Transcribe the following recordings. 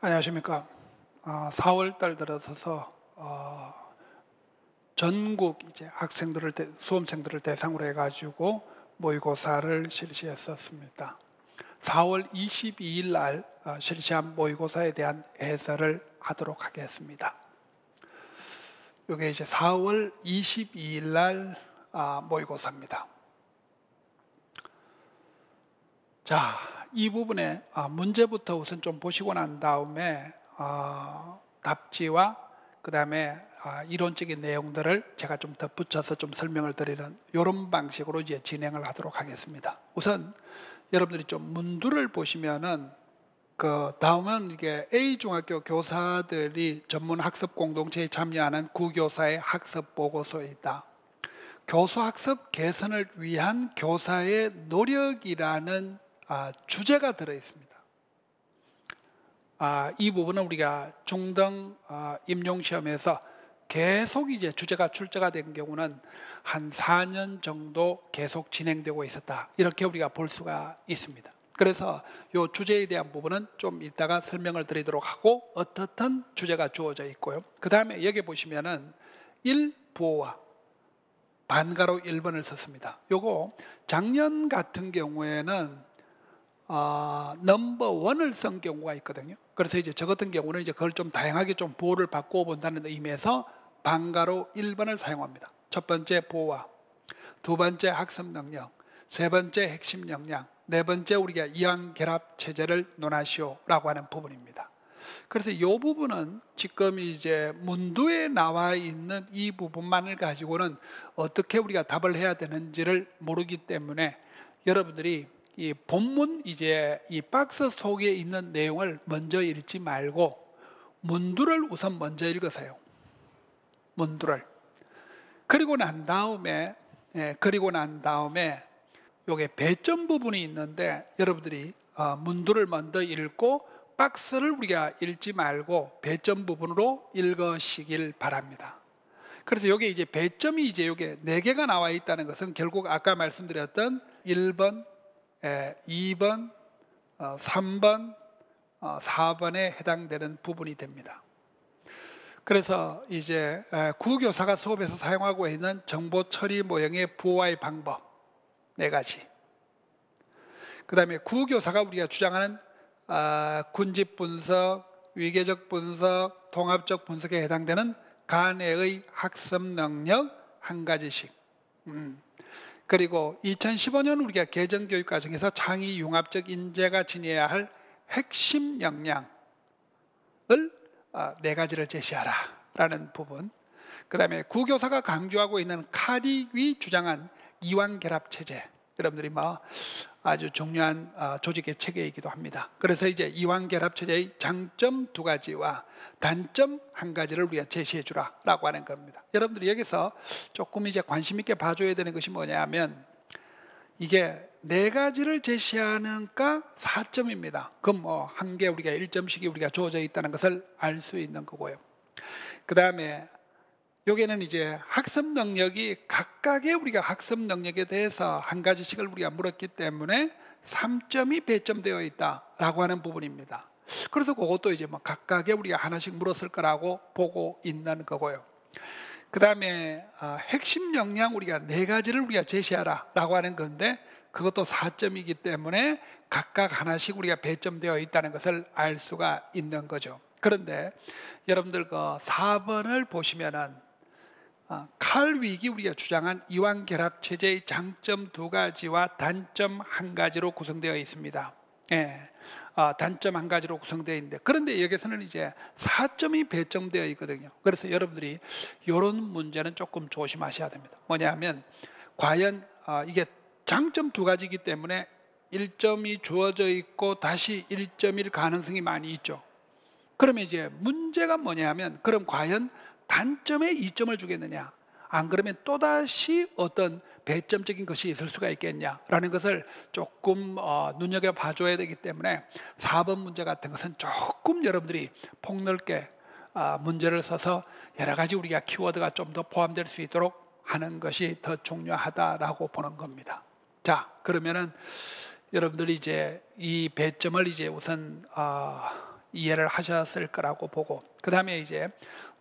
안녕하십니까. 4월 달 들어서서 전국 이제 수험생들을 대상으로 해가지고 모의고사를 실시했었습니다. 4월 22일 날 실시한 모의고사에 대한 해설을 하도록 하겠습니다. 이게 이제 4월 22일 날 모의고사입니다. 자, 이 부분에 문제부터 우선 좀 보시고 난 다음에 답지와 그 다음에 이론적인 내용들을 제가 좀 덧붙여서 좀 설명을 드리는 이런 방식으로 이제 진행을 하도록 하겠습니다. 우선 여러분들이 좀 문두를 보시면은 다음은 이게 A중학교 교사들이 전문 학습 공동체에 참여하는 구교사의 학습 보고서에 있다. 교수 학습 개선을 위한 교사의 노력이라는 주제가 들어 있습니다. 이 부분은 우리가 중등 임용시험에서 계속 이제 주제가 출제가 된 경우는 한 4년 정도 계속 진행되고 있었다, 이렇게 우리가 볼 수가 있습니다. 그래서 이 주제에 대한 부분은 좀 이따가 설명을 드리도록 하고, 어떻든 주제가 주어져 있고요. 그 다음에 여기 보시면은 1부호와 반가로 1번을 썼습니다. 요거 작년 같은 경우에는 넘버 원을 쓴 경우가 있거든요. 그래서 이제 저 같은 경우는 이제 그걸 좀 다양하게 좀 보호를 바꾸어 본다는 의미에서 반가로 1번을 사용합니다. 첫 번째 보호와, 두 번째 학습 능력, 세 번째 핵심 역량, 네 번째 우리가 이완 결합 체제를 논하시오라고 하는 부분입니다. 그래서 이 부분은 지금 이제 문두에 나와 있는 이 부분만을 가지고는 어떻게 우리가 답을 해야 되는지를 모르기 때문에 여러분들이 이 본문 이제 이 박스 속에 있는 내용을 먼저 읽지 말고 문두를 우선 먼저 읽으세요. 문두를. 그리고 난 다음에 요게 배점 부분이 있는데, 여러분들이 문두를 먼저 읽고 박스를 우리가 읽지 말고 배점 부분으로 읽으시길 바랍니다. 그래서 여기 이제 배점이 이제 요게 4개가 나와 있다는 것은 결국 아까 말씀드렸던 1번, 2번, 3번, 4번에 해당되는 부분이 됩니다. 그래서 이제 구교사가 수업에서 사용하고 있는 정보 처리 모형의 부호화의 방법 4가지, 그 다음에 구교사가 우리가 주장하는 군집 분석, 위계적 분석, 통합적 분석에 해당되는 간해의 학습 능력 1가지씩, 그리고 2015년 우리가 개정교육 과정에서 창의 융합적 인재가 지녀야 할 핵심 역량을 4가지를 제시하라 라는 부분, 그 다음에 구교사가 강조하고 있는 카릭이 주장한 이완 결합 체제, 여러분들이 아주 중요한 조직의 체계이기도 합니다. 그래서 이제 이완 결합 체제의 장점 2가지와 단점 1가지를 우리가 제시해 주라 라고 하는 겁니다. 여러분들이 여기서 조금 이제 관심 있게 봐줘야 되는 것이 뭐냐면, 이게 4가지를 제시하니까 4점입니다. 그럼 한 개 우리가 1점씩이 우리가 주어져 있다는 것을 알 수 있는 거고요. 그 다음에 여기는 이제 학습 능력이 각각의 우리가 학습 능력에 대해서 1가지씩을 우리가 물었기 때문에 3점이 배점되어 있다라고 하는 부분입니다. 그래서 그것도 이제 각각의 우리가 하나씩 물었을 거라고 보고 있는 거고요. 그 다음에 핵심 역량 우리가 4가지를 우리가 제시하라라고 하는 건데, 그것도 4점이기 때문에 각각 하나씩 우리가 배점되어 있다는 것을 알 수가 있는 거죠. 그런데 여러분들 4번을 보시면은 칼윅이 우리가 주장한 이완 결합 체제의 장점 2가지와 단점 1가지로 구성되어 있습니다. 단점 1가지로 구성되어 있는데, 그런데 여기서는 이제 4점이 배점되어 있거든요. 그래서 여러분들이 이런 문제는 조금 조심하셔야 됩니다. 뭐냐면, 과연 이게 장점 2가지이기 때문에 1점이 주어져 있고 다시 1점일 가능성이 많이 있죠. 그러면 이제 문제가 뭐냐면, 그럼 과연 단점에 2점을 주겠느냐, 안 그러면 또다시 어떤 배점적인 것이 있을 수가 있겠냐라는 것을 조금 눈여겨봐 줘야 되기 때문에 4번 문제 같은 것은 조금 여러분들이 폭넓게 문제를 써서 여러 가지 우리가 키워드가 좀 더 포함될 수 있도록 하는 것이 더 중요하다라고 보는 겁니다. 자, 그러면은 여러분들이 이제 이 배점을 이제 우선 이해를 하셨을 거라고 보고, 그 다음에 이제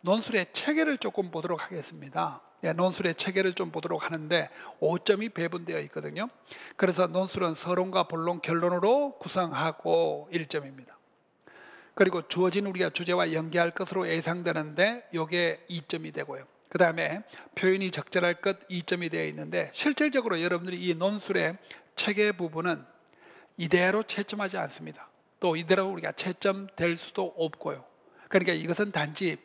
논술의 체계를 조금 보도록 하겠습니다. 논술의 체계를 좀 보도록 하는데 5점이 배분되어 있거든요. 그래서 논술은 서론과 본론, 결론으로 구성하고 1점입니다. 그리고 주어진 우리가 주제와 연계할 것으로 예상되는데 이게 2점이 되고요. 그 다음에 표현이 적절할 것 2점이 되어 있는데, 실질적으로 여러분들이 이 논술의 체계 부분은 이대로 채점하지 않습니다. 또 이대로 우리가 채점될 수도 없고요. 그러니까 이것은 단지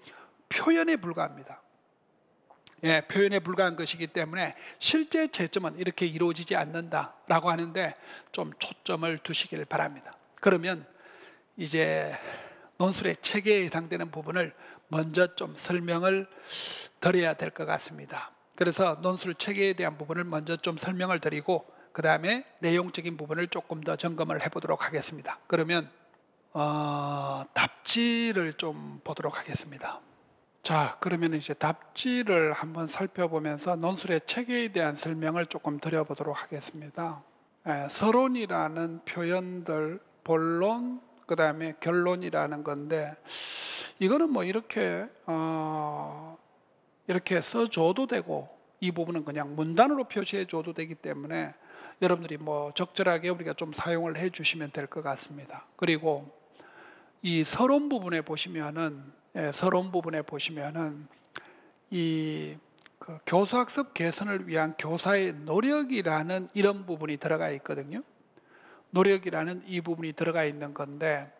표현에 불과합니다. 표현에 불과한 것이기 때문에 실제 채점은 이렇게 이루어지지 않는다라고 하는데 좀 초점을 두시길 바랍니다. 그러면 이제 논술의 체계에 해당되는 부분을 먼저 좀 설명을 드려야 될 것 같습니다. 그래서 논술 체계에 대한 부분을 먼저 좀 설명을 드리고, 그 다음에 내용적인 부분을 조금 더 점검을 해보도록 하겠습니다. 그러면 답지를 좀 보도록 하겠습니다. 자, 그러면 이제 답지를 한번 살펴보면서 논술의 체계에 대한 설명을 조금 드려보도록 하겠습니다. 서론이라는 표현들, 본론, 그 다음에 결론이라는 건데, 이거는 뭐 이렇게 써줘도 되고, 이 부분은 그냥 문단으로 표시해 줘도 되기 때문에 여러분들이 뭐 적절하게 우리가 좀 사용을 해 주시면 될 것 같습니다. 그리고 이 서론 부분에 보시면은, 이 교수학습 개선을 위한 교사의 노력이라는 이런 부분이 들어가 있거든요. 노력이라는 이 부분이 들어가 있는 건데,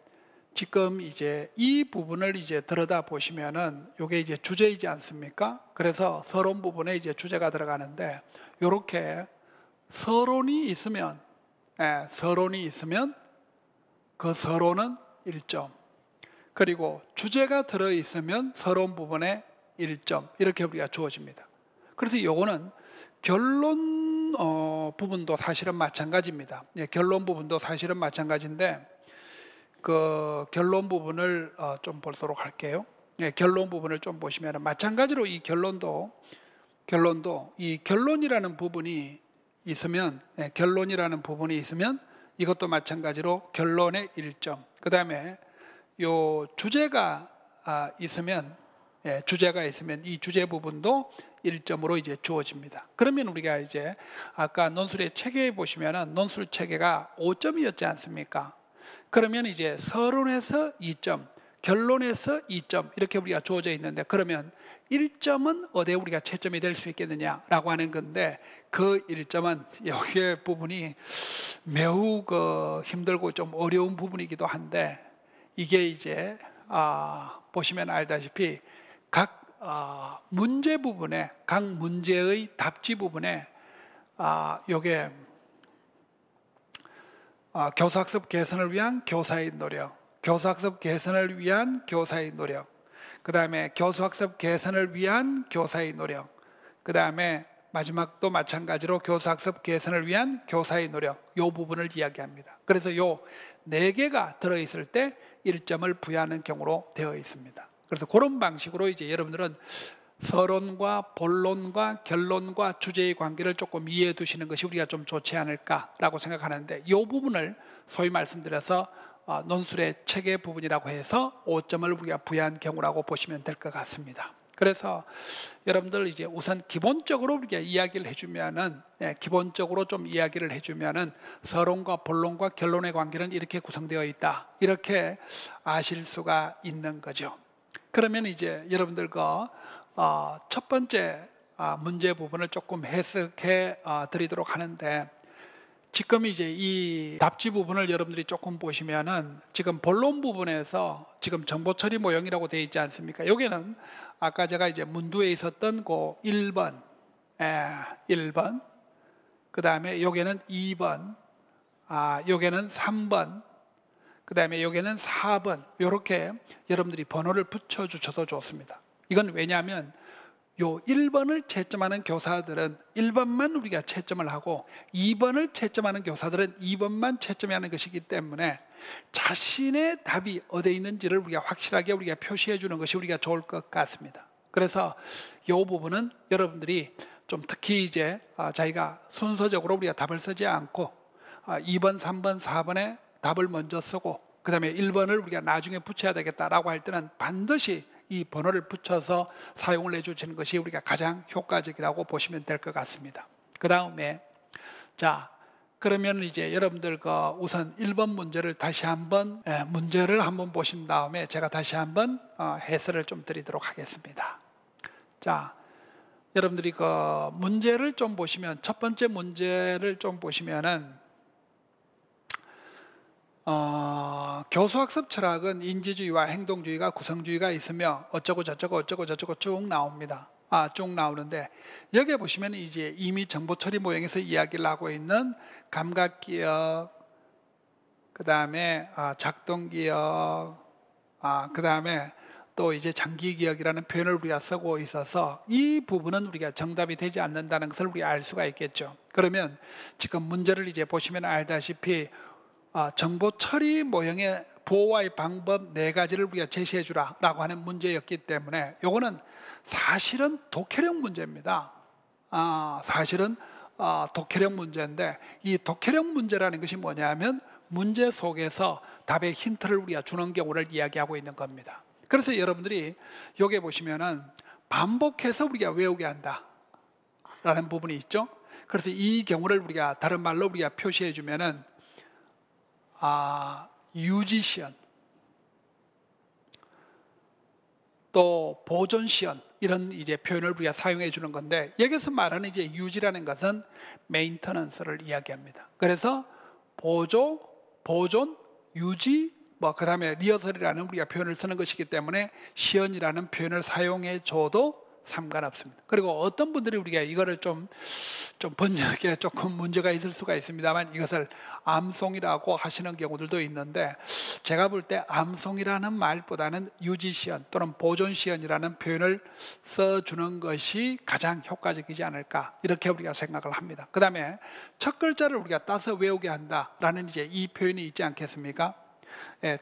지금 이제 이 부분을 이제 들여다 보시면은 이게 이제 주제이지 않습니까? 그래서 서론 부분에 이제 주제가 들어가는데, 이렇게 서론이 있으면 그 서론은 1점, 그리고 주제가 들어 있으면 서론 부분에 1점, 이렇게 우리가 주어집니다. 그래서 이거는 결론 부분도 사실은 마찬가지입니다. 결론 부분도 사실은 마찬가지인데, 그 결론 부분을 좀 보도록 할게요. 결론 부분을 좀 보시면 마찬가지로 이 결론도 이 결론이라는 부분이 있으면, 이것도 마찬가지로 결론에 1점, 그 다음에 요 주제가 있으면 이 주제 부분도 1점으로 이제 주어집니다. 그러면 우리가 이제 아까 논술의 체계에 보시면은 논술 체계가 5점이었지 않습니까? 그러면 이제 서론에서 2점, 결론에서 2점, 이렇게 우리가 주어져 있는데, 그러면 1점은 어디에 우리가 채점이 될 수 있겠느냐라고 하는 건데, 그 1점은 여기에 부분이 매우 힘들고 좀 어려운 부분이기도 한데, 이게 이제 보시면 알다시피 각 문제 부분에, 각 문제의 답지 부분에 요게 교사학습 개선을 위한 교사의 노력, 교사학습 개선을 위한 교사의 노력, 그 다음에 교수학습 개선을 위한 교사의 노력, 그 다음에 마지막도 마찬가지로 교수학습 개선을 위한 교사의 노력, 이 부분을 이야기합니다. 그래서 요 4개가 들어있을 때 1점을 부여하는 경우로 되어 있습니다. 그래서 그런 방식으로 이제 여러분들은 서론과 본론과 결론과 주제의 관계를 조금 이해해 두시는 것이 우리가 좀 좋지 않을까라고 생각하는데, 이 부분을 소위 말씀드려서 논술의 체계 부분이라고 해서 5점을 우리가 부여한 경우라고 보시면 될 것 같습니다. 그래서 여러분들 이제 우선 기본적으로 우리가 이야기를 해주면은, 기본적으로 좀 이야기를 해주면은 서론과 본론과 결론의 관계는 이렇게 구성되어 있다, 이렇게 아실 수가 있는 거죠. 그러면 이제 여러분들과 첫 번째 문제 부분을 조금 해석해 드리도록 하는데, 지금 이제 이 답지 부분을 여러분들이 조금 보시면은, 지금 본론 부분에서 지금 정보 처리 모형이라고 되어 있지 않습니까? 여기는 아까 제가 이제 문두에 있었던 그 1번, 그 다음에 여기는 2번, 여기는 3번, 그 다음에 여기는 4번, 이렇게 여러분들이 번호를 붙여주셔도 좋습니다. 이건 왜냐하면 요 1번을 채점하는 교사들은 1번만 우리가 채점을 하고, 2번을 채점하는 교사들은 2번만 채점하는 것이기 때문에 자신의 답이 어디에 있는지를 우리가 확실하게 우리가 표시해 주는 것이 우리가 좋을 것 같습니다. 그래서 이 부분은 여러분들이 좀 특히 이제 자기가 순서적으로 우리가 답을 쓰지 않고 2번, 3번, 4번에 답을 먼저 쓰고, 그 다음에 1번을 우리가 나중에 붙여야 되겠다라고 할 때는 반드시 이 번호를 붙여서 사용을 해주시는 것이 우리가 가장 효과적이라고 보시면 될 것 같습니다. 그 다음에 자, 그러면 이제 여러분들 우선 1번 문제를 다시 한번 문제를 한번 보신 다음에 제가 다시 한번 해설을 좀 드리도록 하겠습니다. 자, 여러분들이 문제를 좀 보시면, 첫 번째 문제를 좀 보시면은 교수학습 철학은 인지주의와 행동주의가 구성주의가 있으며 어쩌고 저쩌고 쭉 나옵니다. 쭉 나오는데, 여기에 보시면 이제 이미 정보 처리 모형에서 이야기를 하고 있는 감각기억, 그 다음에 작동기억, 그 다음에 또 이제 장기기억이라는 표현을 우리가 쓰고 있어서 이 부분은 우리가 정답이 되지 않는다는 것을 우리가 알 수가 있겠죠. 그러면 지금 문제를 이제 보시면 알다시피 정보 처리 모형의 보호와의 방법 4가지를 우리가 제시해 주라 라고 하는 문제였기 때문에 요거는 사실은 독해력 문제입니다. 사실은 독해력 문제인데, 이 독해력 문제라는 것이 뭐냐면 문제 속에서 답의 힌트를 우리가 주는 경우를 이야기하고 있는 겁니다. 그래서 여러분들이 여기 보시면은 반복해서 우리가 외우게 한다 라는 부분이 있죠. 그래서 이 경우를 우리가 다른 말로 우리가 표시해 주면은 유지시연, 또 보존시연, 이런 이제 표현을 우리가 사용해 주는 건데, 여기서 말하는 이제 유지라는 것은 메인터넌스를 이야기합니다. 그래서 보존, 유지, 그 다음에 리허설이라는 우리가 표현을 쓰는 것이기 때문에 시연이라는 표현을 사용해 줘도 상관없습니다. 그리고 어떤 분들이 우리가 이거를 좀 번역에 조금 문제가 있을 수가 있습니다만, 이것을 암송이라고 하시는 경우들도 있는데, 제가 볼 때 암송이라는 말보다는 유지시연 또는 보존시연이라는 표현을 써주는 것이 가장 효과적이지 않을까, 이렇게 우리가 생각을 합니다. 그 다음에 첫 글자를 우리가 따서 외우게 한다라는 이제 이 표현이 있지 않겠습니까?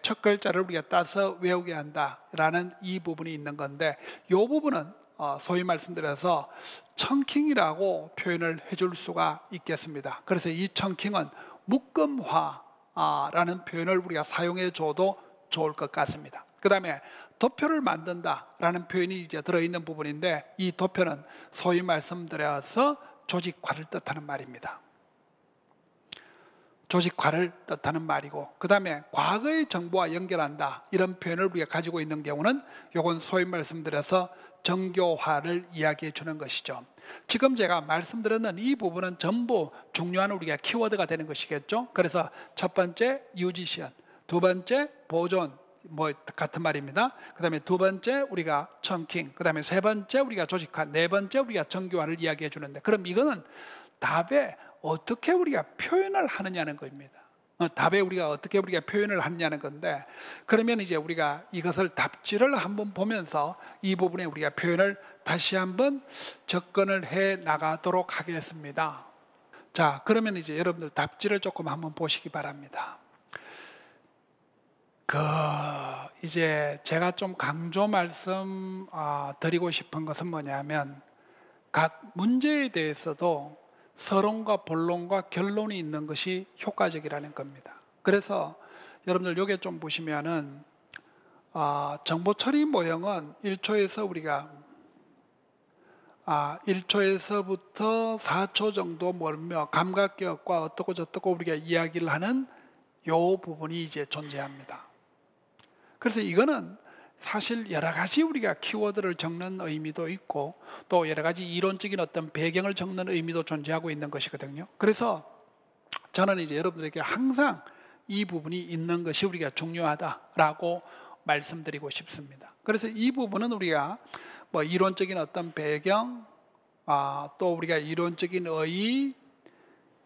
첫 글자를 우리가 따서 외우게 한다라는 이 부분이 있는 건데, 이 부분은 소위 말씀드려서 청킹이라고 표현을 해줄 수가 있겠습니다. 그래서 이 청킹은 묶음화라는 표현을 우리가 사용해 줘도 좋을 것 같습니다. 그 다음에 도표를 만든다라는 표현이 이제 들어있는 부분인데, 이 도표는 소위 말씀드려서 조직화를 뜻하는 말입니다. 조직화를 뜻하는 말이고, 그 다음에 과거의 정보와 연결한다, 이런 표현을 우리가 가지고 있는 경우는 요건 소위 말씀드려서 정교화를 이야기해 주는 것이죠. 지금 제가 말씀드렸는 이 부분은 전부 중요한 우리가 키워드가 되는 것이겠죠. 그래서 첫 번째 유지시연, 두 번째 보존, 같은 말입니다. 그 다음에 두 번째 우리가 청킹, 그 다음에 세 번째 우리가 조직화, 네 번째 우리가 정교화를 이야기해 주는데, 그럼 이거는 답에 어떻게 우리가 표현을 하느냐는 겁니다. 답에 우리가 어떻게 우리가 표현을 하느냐는 건데, 그러면 이제 우리가 이것을 답지를 한번 보면서 이 부분에 우리가 표현을 다시 한번 접근을 해 나가도록 하겠습니다. 자, 그러면 이제 여러분들 답지를 조금 한번 보시기 바랍니다. 이제 제가 좀 강조 말씀 드리고 싶은 것은 뭐냐면, 각 문제에 대해서도 서론과 본론과 결론이 있는 것이 효과적이라는 겁니다. 그래서 여러분들 여기 좀 보시면은 정보 처리 모형은 1초에서 우리가 1초에서부터 4초 정도 멀며 감각기억과 어떻고 저떻고 우리가 이야기를 하는 요 부분이 이제 존재합니다. 그래서 이거는 사실 여러 가지 우리가 키워드를 적는 의미도 있고, 또 여러 가지 이론적인 어떤 배경을 적는 의미도 존재하고 있는 것이거든요. 그래서 저는 이제 여러분들에게 항상 이 부분이 있는 것이 우리가 중요하다라고 말씀드리고 싶습니다. 그래서 이 부분은 우리가 이론적인 어떤 배경, 또 우리가 이론적인 의의,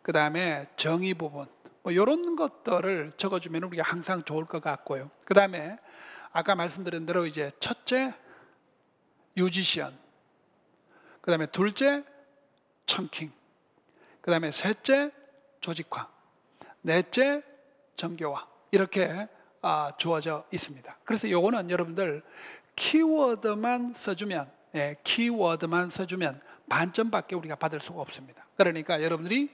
그 다음에 정의 부분, 이런 것들을 적어주면 우리가 항상 좋을 것 같고요. 그 다음에 아까 말씀드린 대로 이제 첫째 유지시연, 그 다음에 둘째 청킹, 그 다음에 셋째 조직화, 넷째 정교화, 이렇게 주어져 있습니다. 그래서 요거는 여러분들 키워드만 써주면 반점밖에 우리가 받을 수가 없습니다. 그러니까 여러분들이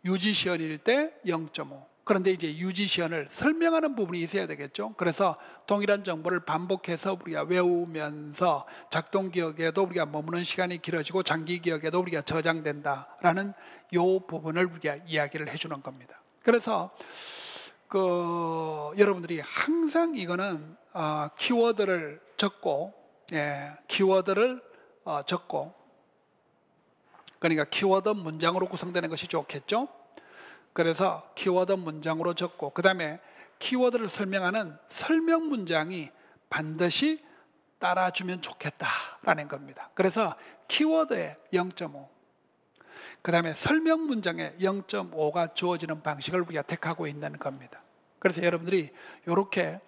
유지시연일 때 0.5, 그런데 이제 유지시언을 설명하는 부분이 있어야 되겠죠. 그래서 동일한 정보를 반복해서 우리가 외우면서 작동 기억에도 우리가 머무는 시간이 길어지고 장기 기억에도 우리가 저장된다라는 요 부분을 우리가 이야기를 해주는 겁니다. 그래서 여러분들이 항상 이거는 키워드를 적고, 키워드를 적고, 그러니까 키워드 문장으로 구성되는 것이 좋겠죠. 그래서 키워드 문장으로 적고, 그 다음에 키워드를 설명하는 설명 문장이 반드시 따라주면 좋겠다라는 겁니다. 그래서 키워드에 0.5, 그 다음에 설명 문장에 0.5가 주어지는 방식을 우리가 택하고 있는 겁니다. 그래서 여러분들이 이렇게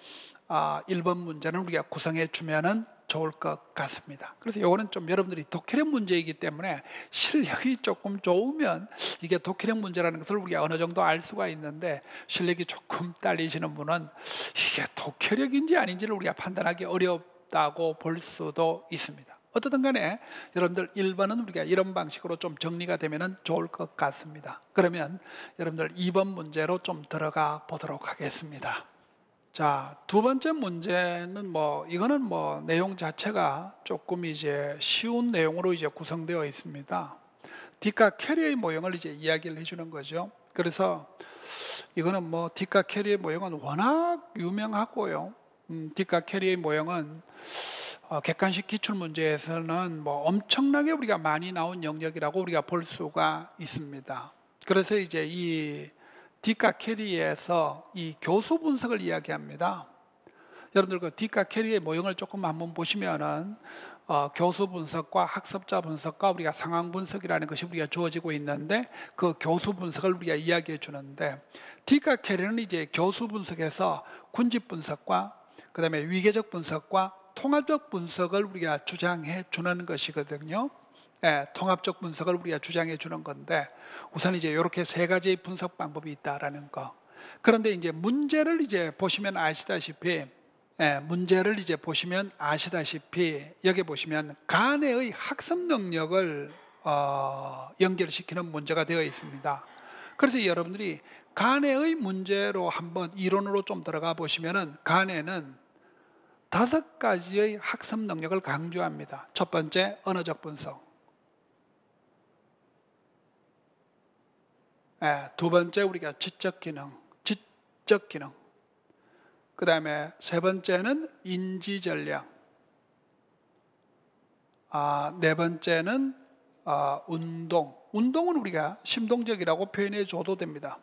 1번 문제는 우리가 구성해 주면은 좋을 것 같습니다. 그래서 이거는 좀 여러분들이 독해력 문제이기 때문에 실력이 조금 좋으면 이게 독해력 문제라는 것을 우리가 어느 정도 알 수가 있는데, 실력이 조금 딸리시는 분은 이게 독해력인지 아닌지를 우리가 판단하기 어렵다고 볼 수도 있습니다. 어쨌든 간에 여러분들 1번은 우리가 이런 방식으로 좀 정리가 되면 좋을 것 같습니다. 그러면 여러분들 2번 문제로 좀 들어가 보도록 하겠습니다. 자, 두 번째 문제는 이거는 내용 자체가 조금 이제 쉬운 내용으로 이제 구성되어 있습니다. 뒷과 캐리의 모형을 이제 이야기를 해주는 거죠. 그래서 이거는 뒷과 캐리의 모형은 워낙 유명하고요. 뒷과 캐리의 모형은 객관식 기출 문제에서는 엄청나게 우리가 많이 나온 영역이라고 우리가 볼 수가 있습니다. 그래서 이제 이 뒷과 캐리에서 이 교수 분석을 이야기합니다. 여러분들 그 뒷과 캐리의 모형을 조금 한번 보시면은 교수 분석과 학습자 분석과 우리가 상황 분석이라는 것이 우리가 주어지고 있는데, 그 교수 분석을 우리가 이야기해 주는데, 뒷과 캐리는 이제 교수 분석에서 군집 분석과 그 다음에 위계적 분석과 통합적 분석을 우리가 주장해 주는 것이거든요. 통합적 분석을 우리가 주장해 주는 건데, 우선 이제 이렇게 세 가지의 분석 방법이 있다라는 거. 그런데 이제 문제를 이제 보시면 아시다시피, 여기 보시면 간해의 학습 능력을 연결시키는 문제가 되어 있습니다. 그래서 여러분들이 간해의 문제로 한번 이론으로 좀 들어가 보시면은, 간해는 5가지의 학습 능력을 강조합니다. 첫 번째, 언어적 분석. 두 번째, 우리가 지적 기능. 그 다음에 세 번째는 인지 전략. 네 번째는 운동. 운동은 우리가 심동적이라고 표현해 줘도 됩니다.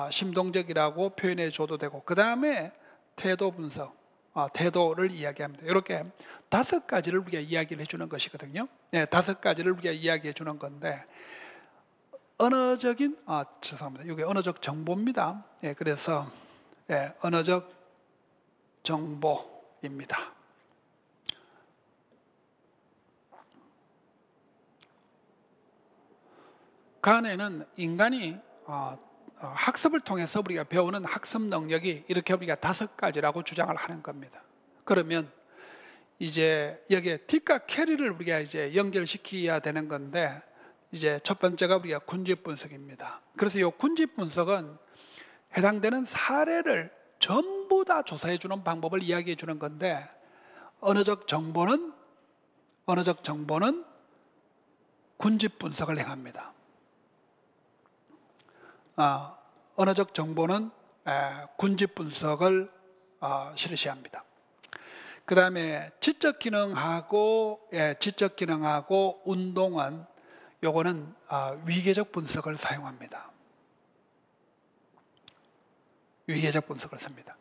심동적이라고 표현해 줘도 되고, 그 다음에 태도 분석. 태도를 이야기합니다. 이렇게 5가지를 우리가 이야기를 해주는 것이거든요. 5가지를 우리가 이야기해 주는 건데, 언어적인, 죄송합니다. 이게 언어적 정보입니다. 그래서 언어적 정보입니다. 간에는 인간이 학습을 통해서 우리가 배우는 학습 능력이 이렇게 우리가 5가지라고 주장을 하는 겁니다. 그러면 이제 여기에 뒷과 캐리를 우리가 이제 연결시켜야 되는 건데, 이제 첫 번째가 우리가 군집 분석입니다. 그래서 이 군집 분석은 해당되는 사례를 전부 다 조사해 주는 방법을 이야기해 주는 건데, 언어적 정보는 군집 분석을 행합니다. 언어적 정보는 군집 분석을 실시합니다. 그 다음에 지적 기능하고 운동은 요거는 위계적 분석을 사용합니다. 위계적 분석을 씁니다.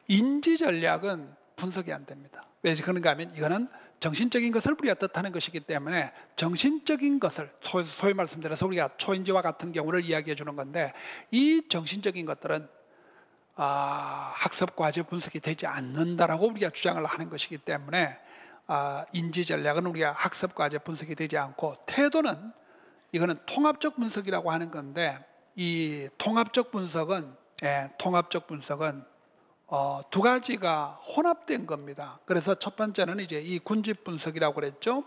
인지 전략은 분석이 안 됩니다. 왜 그런가 하면 이거는 정신적인 것을 우리가 뜻하는 것이기 때문에, 정신적인 것을 소위 말씀드려서 우리가 초인지와 같은 경우를 이야기해 주는 건데, 이 정신적인 것들은 학습 과제 분석이 되지 않는다라고 우리가 주장을 하는 것이기 때문에, 인지 전략은 우리가 학습 과제 분석이 되지 않고, 태도는 이거는 통합적 분석이라고 하는 건데, 이 통합적 분석은 두 가지가 혼합된 겁니다. 그래서 첫 번째는 이제 이 군집 분석이라고 그랬죠.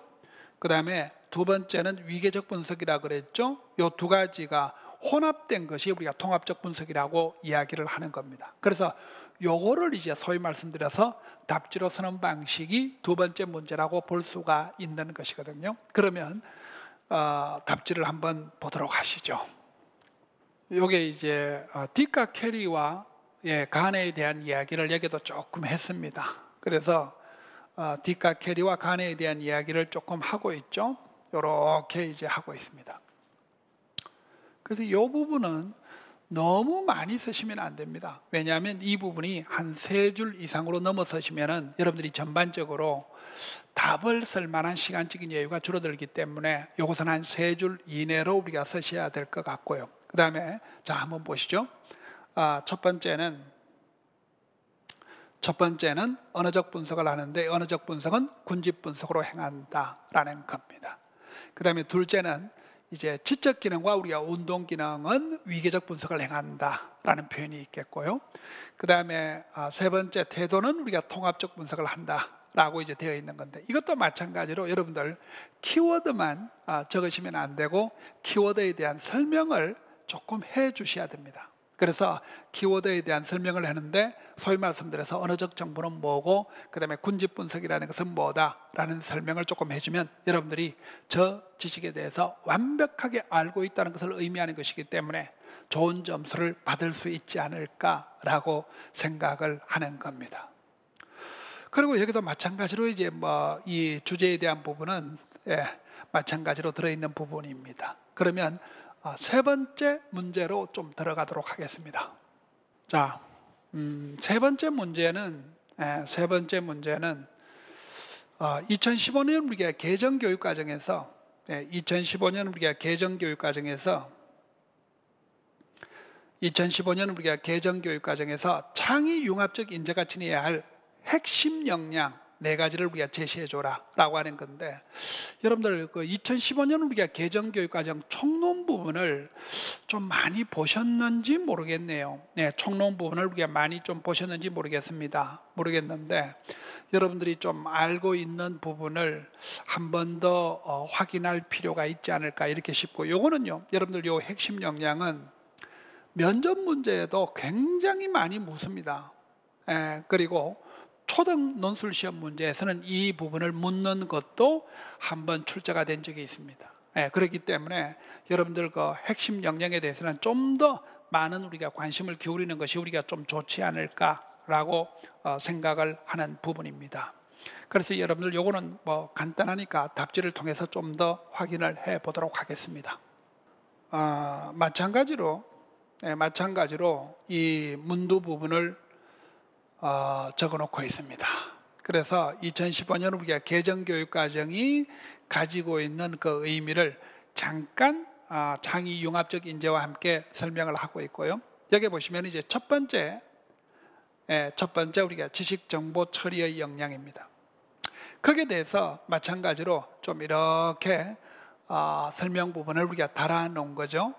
그 다음에 두 번째는 위계적 분석이라고 그랬죠. 이 두 가지가 혼합된 것이 우리가 통합적 분석이라고 이야기를 하는 겁니다. 그래서 요거를 이제 소위 말씀드려서 답지로 쓰는 방식이 두 번째 문제라고 볼 수가 있는 것이거든요. 그러면 답지를 한번 보도록 하시죠. 요게 이제 딕과 캐리와 간에 대한 이야기를 여기도 조금 했습니다. 그래서 딕과 캐리와 간에 대한 이야기를 조금 하고 있죠. 요렇게 이제 하고 있습니다. 그래서 이 부분은 너무 많이 쓰시면 안 됩니다. 왜냐하면 이 부분이 한 3줄 이상으로 넘어서시면은 여러분들이 전반적으로 답을 쓸 만한 시간적인 여유가 줄어들기 때문에 이것은 한 3줄 이내로 우리가 쓰셔야 될 것 같고요. 그 다음에 자 한번 보시죠. 첫 번째는 언어적 분석을 하는데 언어적 분석은 군집 분석으로 행한다라는 겁니다. 그 다음에 둘째는 이제 지적 기능과 우리가 운동 기능은 위계적 분석을 행한다라는 표현이 있겠고요. 그 다음에 세 번째 태도는 우리가 통합적 분석을 한다라고 이제 되어 있는 건데 이것도 마찬가지로 여러분들 키워드만 적으시면 안 되고 키워드에 대한 설명을 조금 해 주셔야 됩니다. 그래서 키워드에 대한 설명을 하는데 소위 말씀드려서 언어적 정보는 뭐고 그 다음에 군집 분석이라는 것은 뭐다라는 설명을 조금 해주면 여러분들이 저 지식에 대해서 완벽하게 알고 있다는 것을 의미하는 것이기 때문에 좋은 점수를 받을 수 있지 않을까라고 생각을 하는 겁니다. 그리고 여기도 마찬가지로 이제 이 주제에 대한 부분은 마찬가지로 들어있는 부분입니다. 그러면 세 번째 문제로 좀 들어가도록 하겠습니다. 자, 세 번째 문제는 2015년 우리가 개정교육 과정에서 2015년 우리가 개정교육 과정에서 창의 융합적 인재가 지녀야 할 핵심 역량 4가지를 우리가 제시해줘라 라고 하는 건데 여러분들 2015년 우리가 개정교육과정 총론 부분을 좀 많이 보셨는지 모르겠네요. 총론 부분을 우리가 많이 좀 보셨는지 모르겠는데 여러분들이 좀 알고 있는 부분을 한 번 더 확인할 필요가 있지 않을까 이렇게 싶고 요거는요 여러분들 요 핵심 역량은 면접 문제에도 굉장히 많이 묻습니다. 그리고 초등 논술 시험 문제에서는 이 부분을 묻는 것도 한번 출제가 된 적이 있습니다. 그렇기 때문에 여러분들 그 핵심 역량에 대해서는 좀 더 많은 우리가 관심을 기울이는 것이 우리가 좀 좋지 않을까라고 생각을 하는 부분입니다. 그래서 여러분들 요거는 간단하니까 답지를 통해서 좀 더 확인을 해 보도록 하겠습니다. 마찬가지로 이 문두 부분을 적어놓고 있습니다. 그래서 2015년 우리가 개정교육과정이 가지고 있는 그 의미를 잠깐 창의 융합적 인재와 함께 설명을 하고 있고요. 여기 보시면 이제 첫 번째 우리가 지식 정보 처리의 역량입니다. 거기에 대해서 마찬가지로 좀 이렇게 설명 부분을 우리가 달아놓은 거죠.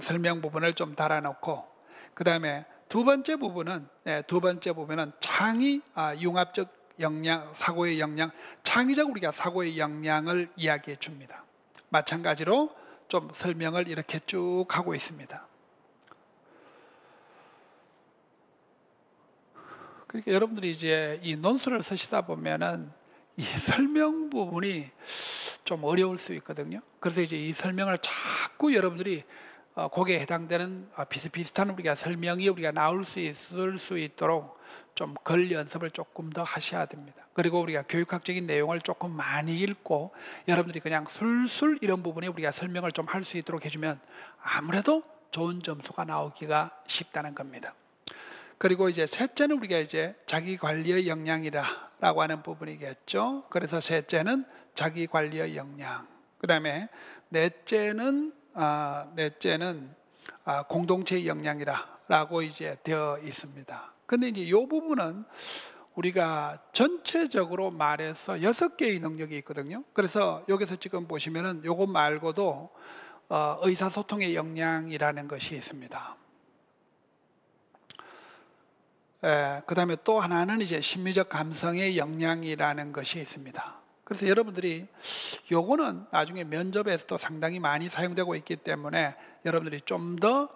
설명 부분을 좀 달아놓고 그 다음에 두 번째 부분은 창의 융합적 역량, 사고의 역량, 창의적 우리가 사고의 역량을 이야기해 줍니다. 마찬가지로 좀 설명을 이렇게 쭉 하고 있습니다. 그러니까 여러분들이 이제 이 논술을 쓰시다 보면은 이 설명 부분이 좀 어려울 수 있거든요. 그래서 이제 이 설명을 자꾸 여러분들이 거기에 해당되는 비슷비슷한 우리가 설명이 우리가 나올 수 있을 수 있도록 좀 글 연습을 조금 더 하셔야 됩니다. 그리고 우리가 교육학적인 내용을 조금 많이 읽고 여러분들이 그냥 술술 이런 부분에 우리가 설명을 좀 할 수 있도록 해주면 아무래도 좋은 점수가 나오기가 쉽다는 겁니다. 그리고 이제 셋째는 우리가 이제 자기 관리의 역량이라고 하는 부분이겠죠. 그래서 셋째는 자기 관리의 역량. 그다음에 넷째는 공동체의 역량이라고 이제 되어 있습니다. 근데 이제 이 부분은 우리가 전체적으로 말해서 6개의 능력이 있거든요. 그래서 여기서 지금 보시면은 요거 말고도 의사소통의 역량이라는 것이 있습니다. 그 다음에 또 하나는 이제 심리적 감성의 역량이라는 것이 있습니다. 그래서 여러분들이 요거는 나중에 면접에서도 상당히 많이 사용되고 있기 때문에 여러분들이 좀 더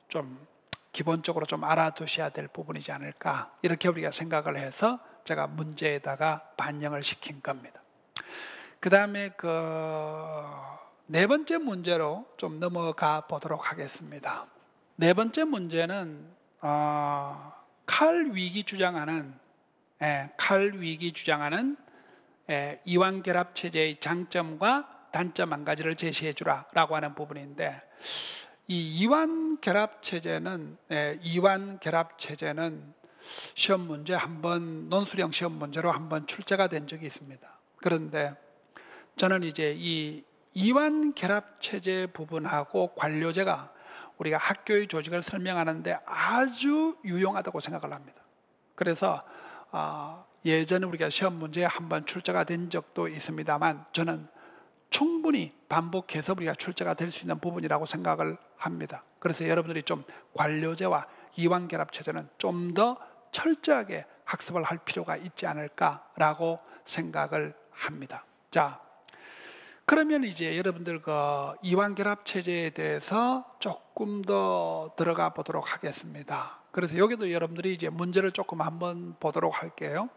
좀 기본적으로 좀 알아두셔야 될 부분이지 않을까, 이렇게 우리가 생각을 해서 제가 문제에다가 반영을 시킨 겁니다. 그 다음에 네 번째 문제로 좀 넘어가 보도록 하겠습니다. 네 번째 문제는 칼 위기 주장하는 이완 결합 체제의 장점과 단점 한 가지를 제시해 주라라고 하는 부분인데, 이 이완 결합 체제는 시험 문제 한번, 논술형 시험 문제로 한번 출제가 된 적이 있습니다. 그런데 저는 이제 이 이완 결합 체제 부분하고 관료제가 우리가 학교의 조직을 설명하는데 아주 유용하다고 생각을 합니다. 그래서 예전에 우리가 시험 문제에 한번 출제가 된 적도 있습니다만, 저는 충분히 반복해서 우리가 출제가 될 수 있는 부분이라고 생각을 합니다. 그래서 여러분들이 좀 관료제와 이완결합체제는 좀 더 철저하게 학습을 할 필요가 있지 않을까라고 생각을 합니다. 자, 그러면 이제 여러분들 이완결합체제에 대해서 조금 더 들어가 보도록 하겠습니다. 그래서 여기도 여러분들이 이제 문제를 조금 한번 보도록 할게요.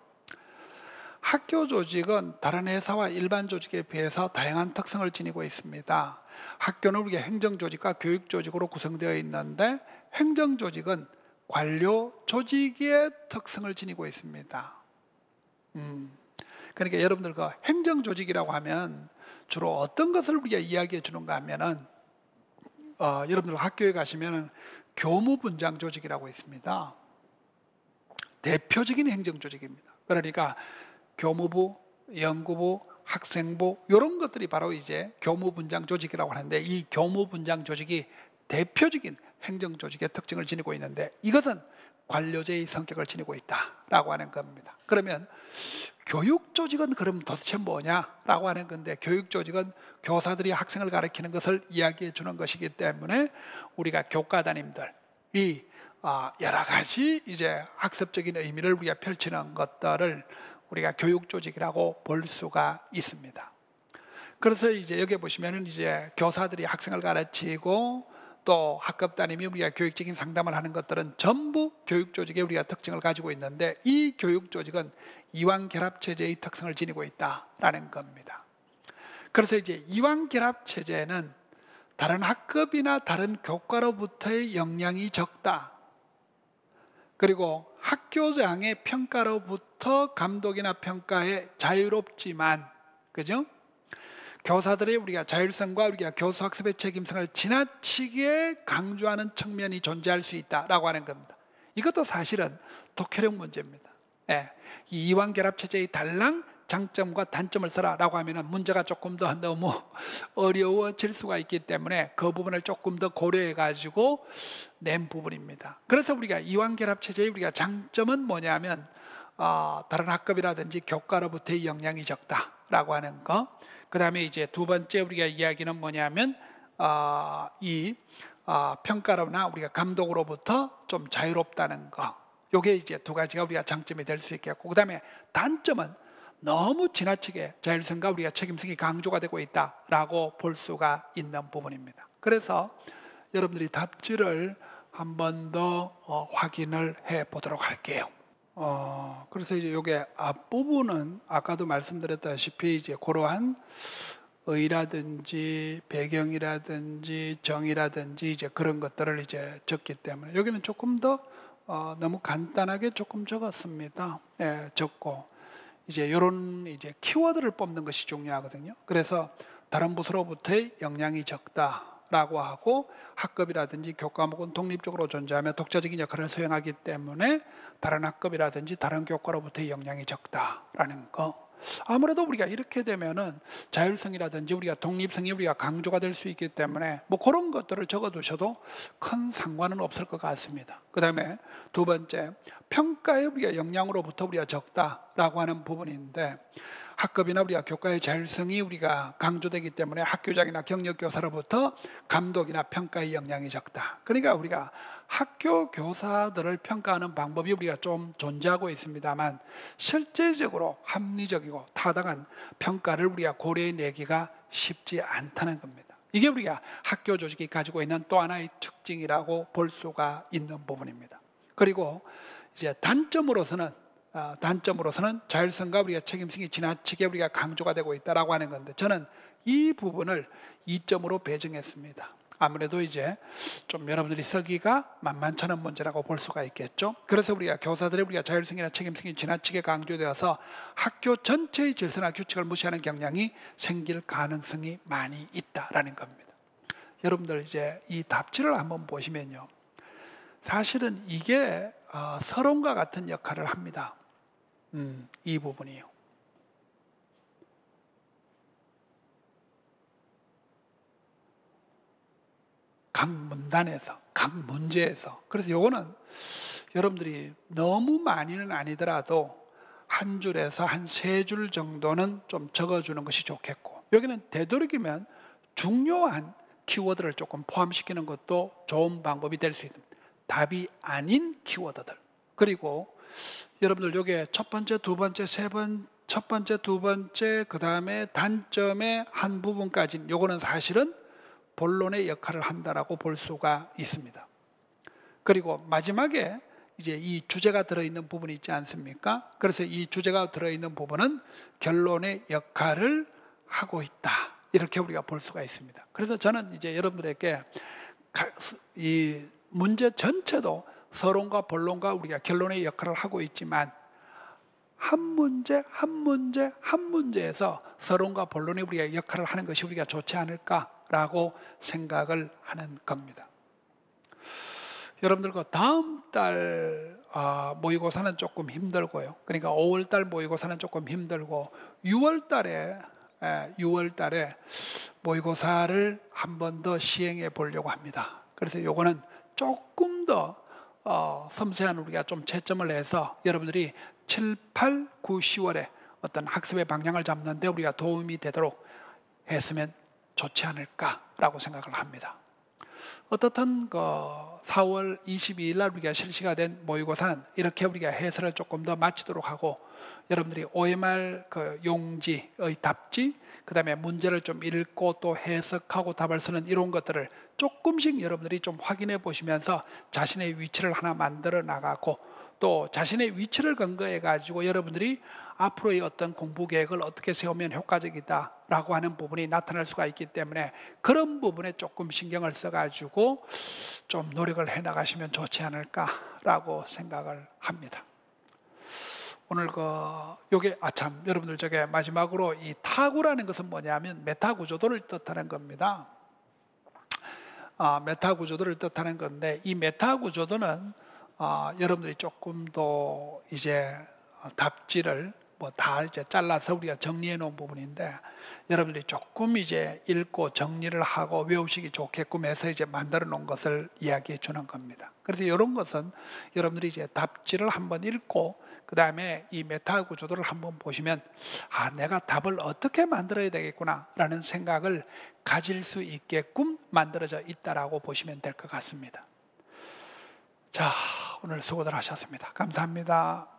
학교 조직은 다른 회사와 일반 조직에 비해서 다양한 특성을 지니고 있습니다. 학교는 우리가 행정조직과 교육조직으로 구성되어 있는데, 행정조직은 관료 조직의 특성을 지니고 있습니다. 그러니까 여러분들 행정조직이라고 하면 주로 어떤 것을 우리가 이야기해 주는가 하면은, 여러분들 학교에 가시면은 교무분장 조직이라고 있습니다. 대표적인 행정조직입니다. 그러니까 교무부, 연구부, 학생부 이런 것들이 바로 이제 교무분장 조직이라고 하는데, 이 교무분장 조직이 대표적인 행정조직의 특징을 지니고 있는데, 이것은 관료제의 성격을 지니고 있다라고 하는 겁니다. 그러면 교육조직은 그럼 도대체 뭐냐라고 하는 건데, 교육조직은 교사들이 학생을 가르치는 것을 이야기해 주는 것이기 때문에 우리가 교과담임들이 여러 가지 이제 학습적인 의미를 우리가 펼치는 것들을 우리가 교육조직이라고 볼 수가 있습니다. 그래서 이제 여기 보시면은 이제 교사들이 학생을 가르치고 또 학급 담임이 우리가 교육적인 상담을 하는 것들은 전부 교육조직의 우리가 특징을 가지고 있는데, 이 교육조직은 이완결합체제의 특성을 지니고 있다라는 겁니다. 그래서 이제 이완결합체제는 다른 학급이나 다른 교과로부터의 영향이 적다. 그리고 학교장의 평가로부터 감독이나 평가에 자유롭지만, 그죠? 교사들의 우리가 자율성과 우리가 교수학습의 책임성을 지나치게 강조하는 측면이 존재할 수 있다라고 하는 겁니다. 이것도 사실은 독해력 문제입니다. 이 이완결합체제의 달랑 장점과 단점을 써라라고 하면 문제가 조금 더 너무 어려워질 수가 있기 때문에 그 부분을 조금 더 고려해 가지고 낸 부분입니다. 그래서 우리가 이완결합체제의 우리가 장점은 뭐냐면, 다른 학급이라든지 교과로부터의 영향이 적다라고 하는 거. 그 다음에 이제 두 번째 우리가 이야기는 뭐냐면, 평가로나 우리가 감독으로부터 좀 자유롭다는 거. 요게 이제 두 가지가 우리가 장점이 될 수 있겠고, 그 다음에 단점은 너무 지나치게 자율성과 우리가 책임성이 강조가 되고 있다라고 볼 수가 있는 부분입니다. 그래서 여러분들이 답지를 한 번 더 확인을 해 보도록 할게요. 그래서 이제 요게 앞부분은 아까도 말씀드렸다시피 이제 그러한 의라든지 배경이라든지 정의라든지 이제 그런 것들을 이제 적기 때문에 여기는 조금 더 너무 간단하게 조금 적었습니다. 적고 이제 이런 이제 키워드를 뽑는 것이 중요하거든요. 그래서 다른 부서로부터의 영향이 적다라고 하고, 학급이라든지 교과목은 독립적으로 존재하며 독자적인 역할을 수행하기 때문에 다른 학급이라든지 다른 교과로부터의 영향이 적다라는 거. 아무래도 우리가 이렇게 되면은 자율성이라든지 우리가 독립성이 우리가 강조가 될 수 있기 때문에 뭐 그런 것들을 적어두셔도 큰 상관은 없을 것 같습니다. 그 다음에 두 번째, 평가에 우리가 영향으로부터 우리가 적다라고 하는 부분인데, 학급이나 우리가 교과의 자율성이 우리가 강조되기 때문에 학교장이나 경력교사로부터 감독이나 평가의 영향이 적다. 그러니까 우리가 학교 교사들을 평가하는 방법이 우리가 좀 존재하고 있습니다만 실제적으로 합리적이고 타당한 평가를 우리가 고려해내기가 쉽지 않다는 겁니다. 이게 우리가 학교 조직이 가지고 있는 또 하나의 특징이라고 볼 수가 있는 부분입니다. 그리고 이제 단점으로서는 자율성과 우리가 책임성이 지나치게 우리가 강조가 되고 있다라고 하는 건데, 저는 이 부분을 2점으로 배정했습니다. 아무래도 이제 좀 여러분들이 쓰기가 만만치 않은 문제라고 볼 수가 있겠죠. 그래서 우리가 교사들의 자율성이나 책임성이 지나치게 강조되어서 학교 전체의 질서나 규칙을 무시하는 경향이 생길 가능성이 많이 있다라는 겁니다. 여러분들 이제 이 답지를 한번 보시면요, 사실은 이게 서론과 같은 역할을 합니다. 이 부분이요. 각 문단에서, 각 문제에서. 그래서 요거는 여러분들이 너무 많이는 아니더라도 한 줄에서 한 3줄 정도는 좀 적어주는 것이 좋겠고, 여기는 되도록이면 중요한 키워드를 조금 포함시키는 것도 좋은 방법이 될 수 있습니다. 답이 아닌 키워드들. 그리고 여러분들 요게 첫 번째, 두 번째, 첫 번째, 두 번째, 그 다음에 단점의 한 부분까지는 요거는 사실은 본론의 역할을 한다라고 볼 수가 있습니다. 그리고 마지막에 이제 이 주제가 들어있는 부분이 있지 않습니까? 그래서 이 주제가 들어있는 부분은 결론의 역할을 하고 있다, 이렇게 우리가 볼 수가 있습니다. 그래서 저는 이제 여러분들에게 이 문제 전체도 서론과 본론과 우리가 결론의 역할을 하고 있지만 한 문제 한 문제 한 문제에서 서론과 본론의 우리가 역할을 하는 것이 우리가 좋지 않을까라고 생각을 하는 겁니다. 여러분들 그 다음 달 모의고사는 조금 힘들고요. 그러니까 5월 달 모의고사는 조금 힘들고 6월 달에 모의고사를 한 번 더 시행해 보려고 합니다. 그래서 요거는 조금 더 섬세한 우리가 좀 채점을 해서 여러분들이 7, 8, 9, 10월에 어떤 학습의 방향을 잡는 데 우리가 도움이 되도록 했으면 좋지 않을까라고 생각을 합니다. 어떻든 4월 22일 날 우리가 실시가 된 모의고사는 이렇게 우리가 해설을 조금 더 마치도록 하고, 여러분들이 OMR 용지의 답지, 그 다음에 문제를 좀 읽고 또 해석하고 답을 쓰는 이런 것들을 조금씩 여러분들이 좀 확인해 보시면서 자신의 위치를 하나 만들어 나가고, 또 자신의 위치를 근거해 가지고 여러분들이 앞으로의 어떤 공부 계획을 어떻게 세우면 효과적이다라고 하는 부분이 나타날 수가 있기 때문에 그런 부분에 조금 신경을 써가지고 좀 노력을 해 나가시면 좋지 않을까라고 생각을 합니다. 오늘 요게 여러분들 저게 마지막으로 이 타구라는 것은 뭐냐면 메타 구조도를 뜻하는 겁니다. 메타 구조도를 뜻하는 건데, 이 메타 구조도는 여러분들이 조금 더 이제 답지를 다 이제 잘라서 우리가 정리해 놓은 부분인데, 여러분들이 조금 이제 읽고 정리를 하고 외우시기 좋게끔 해서 이제 만들어 놓은 것을 이야기해 주는 겁니다. 그래서 이런 것은 여러분들이 이제 답지를 한번 읽고 그 다음에 이 메타 구조도를 한번 보시면 내가 답을 어떻게 만들어야 되겠구나 라는 생각을 가질 수 있게끔 만들어져 있다라고 보시면 될 것 같습니다. 자, 오늘 수고들 하셨습니다. 감사합니다.